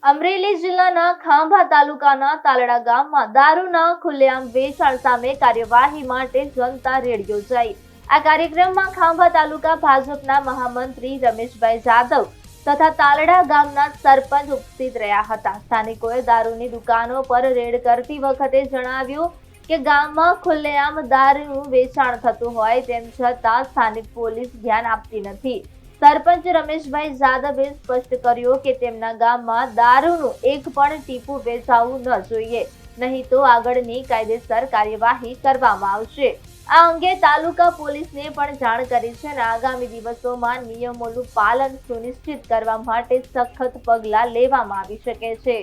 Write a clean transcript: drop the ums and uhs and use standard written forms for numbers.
અમરેલી જિલ્લાના ખાંભા તાલુકાના તાલડા ગામમાં દારૂના ખુલ્લેઆમ વેચાણ સામે કાર્યવાહી માટે જનતા રેડ યોજાઈ। આ કાર્યક્રમમાં ખાંભા તાલુકા ભાજપના મહામંત્રી રમેશભાઈ જાદવ તથા તાલડા ગામના સરપંચ ઉપસ્થિત રહ્યા હતા। સ્થાનિકોએ દારૂની દુકાનો પર રેડ કરતી વખતે જણાવ્યું કે ગામમાં ખુલ્લેઆમ દારૂનું વેચાણ થતું હોય તેમ છતાં સ્થાનિક પોલીસ ધ્યાન આપતી નથી। સરપંચ રમેશભાઈ જાદવે સ્પષ્ટ કર્યું કે તેમના ગામમાં દારૂનું એક પણ ટીપું વેચાવું ન જોઈએ, નહીં તો આગળની કાયદેસર કાર્યવાહી કરવામાં આવશે। આ અંગે તાલુકા પોલીસને પણ જાણ કરી છે અને આગામી દિવસોમાં નિયમોનું પાલન સુનિશ્ચિત કરવા માટે સખત પગલાં લેવામાં આવી શકે છે।